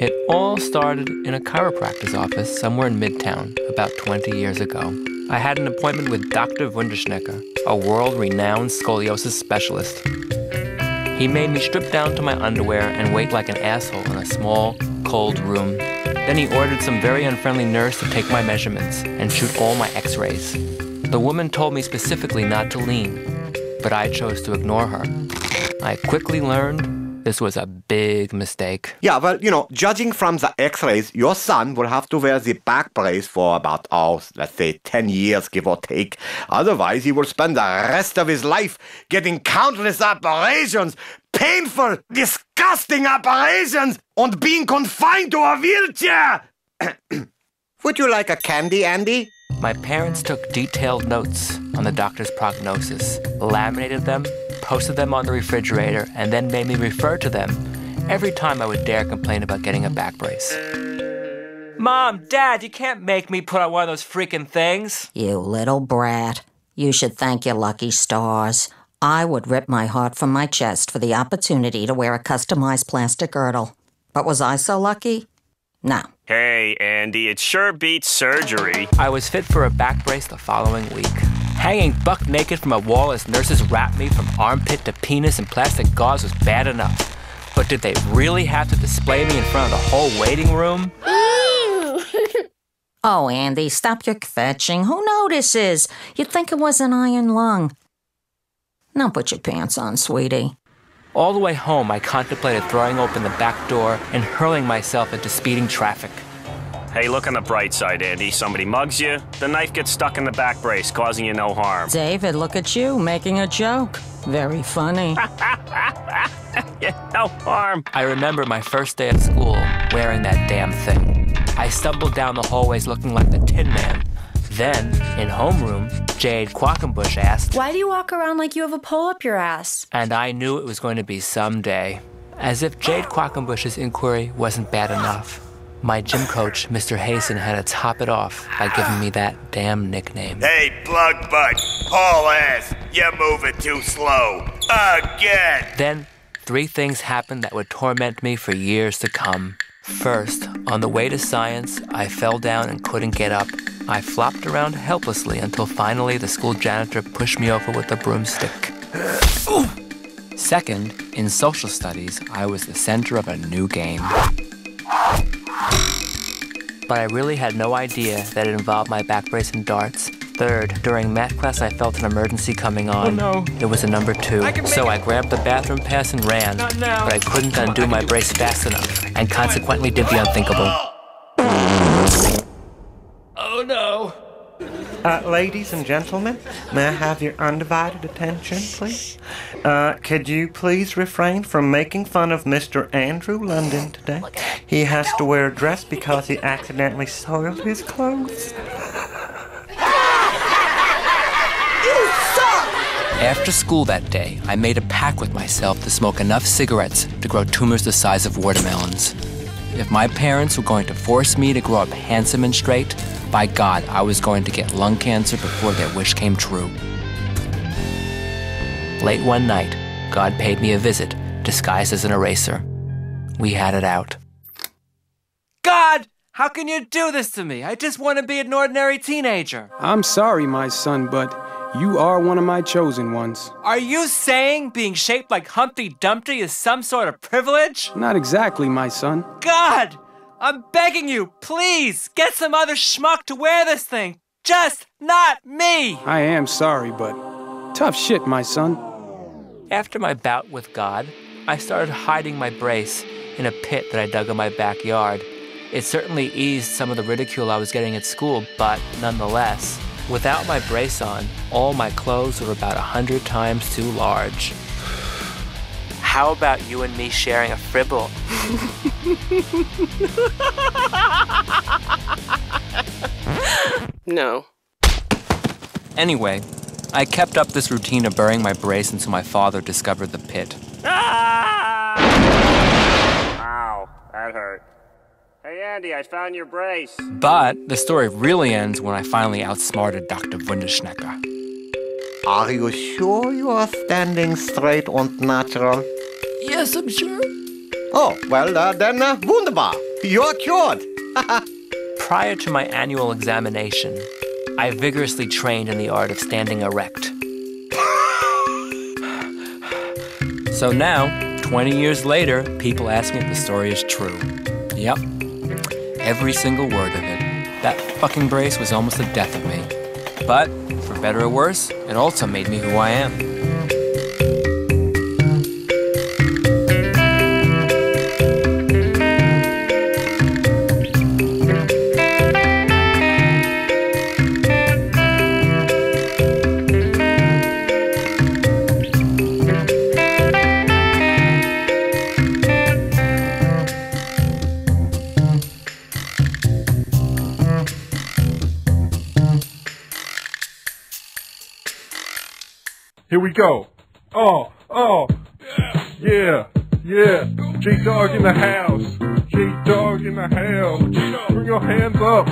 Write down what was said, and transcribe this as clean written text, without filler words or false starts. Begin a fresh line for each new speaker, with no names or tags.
It all started in a chiropractor's office somewhere in Midtown about 20 years ago. I had an appointment with Dr. Wunderschnecker, a world-renowned scoliosis specialist. He made me strip down to my underwear and wait like an asshole in a small, cold room. Then he ordered some very unfriendly nurse to take my measurements and shoot all my x-rays. The woman told me specifically not to lean, but I chose to ignore her. I quickly learned this was a big mistake.
Yeah, well, judging from the x-rays, your son will have to wear the back brace for about, let's say 10 years, give or take. Otherwise, he will spend the rest of his life getting countless operations, painful, disgusting operations, and being confined to a wheelchair. Would you like a candy, Andy?
My parents took detailed notes on the doctor's prognosis, laminated them, posted them on the refrigerator, and then made me refer to them every time I would dare complain about getting a back brace. Mom, Dad, you can't make me put on one of those freaking things.
You little brat. You should thank your lucky stars. I would rip my heart from my chest for the opportunity to wear a customized plastic girdle. But was I so lucky? No.
Hey, Andy, it sure beats surgery.
I was fit for a back brace the following week. Hanging buck naked from a wall as nurses wrapped me from armpit to penis in plastic gauze was bad enough. But did they really have to display me in front of the whole waiting room?
Oh, Andy, stop your fetching. Who notices? You'd think it was an iron lung. Now put your pants on, sweetie.
All the way home, I contemplated throwing open the back door and hurling myself into speeding traffic.
Hey, look on the bright side, Andy. Somebody mugs you, the knife gets stuck in the back brace, causing you no harm.
David, look at you, making a joke. Very funny.
Yeah, no harm.
I remember my first day at school wearing that damn thing. I stumbled down the hallways looking like the Tin Man. Then, in homeroom, Jade Quackenbush asked,
"Why do you walk around like you have a pole up your ass?"
And I knew it was going to be someday. As if Jade Quackenbush's inquiry wasn't bad enough, my gym coach, Mr. Hasten, had to top it off by giving me that damn nickname.
Hey, plug butt, haul ass, you're moving too slow. Again!
Then, 3 things happened that would torment me for years to come. First, on the way to science, I fell down and couldn't get up. I flopped around helplessly until finally the school janitor pushed me over with a broomstick. Second, in social studies, I was the center of a new game. But I really had no idea that it involved my back brace and darts. Third, during math class, I felt an emergency coming on. Oh no. It was a number 2. So I grabbed the bathroom pass and ran. Not now. But I couldn't undo my brace fast enough, and consequently did the unthinkable. Oh no.
Ladies and gentlemen, may I have your undivided attention, please? Could you please refrain from making fun of Mr. Andrew London today? He has to wear a dress because he accidentally soiled his clothes.
After school that day, I made a pact with myself to smoke enough cigarettes to grow tumors the size of watermelons. If my parents were going to force me to grow up handsome and straight, by God, I was going to get lung cancer before their wish came true. Late one night, God paid me a visit, disguised as an eraser. We had it out. God! How can you do this to me? I just want to be an ordinary teenager.
I'm sorry, my son, but you are one of my chosen ones.
Are you saying being shaped like Humpty Dumpty is some sort of privilege?
Not exactly, my son.
God! I'm begging you, please, get some other schmuck to wear this thing. Just not me!
I am sorry, but tough shit, my son.
After my bout with God, I started hiding my brace in a pit that I dug in my backyard. It certainly eased some of the ridicule I was getting at school, but nonetheless, without my brace on, all my clothes were about 100 times too large. How about you and me sharing a fribble?
No.
Anyway, I kept up this routine of burying my brace until my father discovered the pit.
Ah! Ow, that hurt. Hey, Andy, I found your brace.
But the story really ends when I finally outsmarted Dr. Wunderschnecker.
Are you sure you are standing straight and natural?
Yes, I'm sure.
Oh, well, then, wunderbar. You're cured.
Prior to my annual examination, I vigorously trained in the art of standing erect. So now, 20 years later, people ask me if the story is true. Yep. Every single word of it. That fucking brace was almost the death of me. But, for better or worse, it also made me who I am.
Here we go. Oh, yeah. G-Dog in the house. G-Dog in the house. Bring your hands up.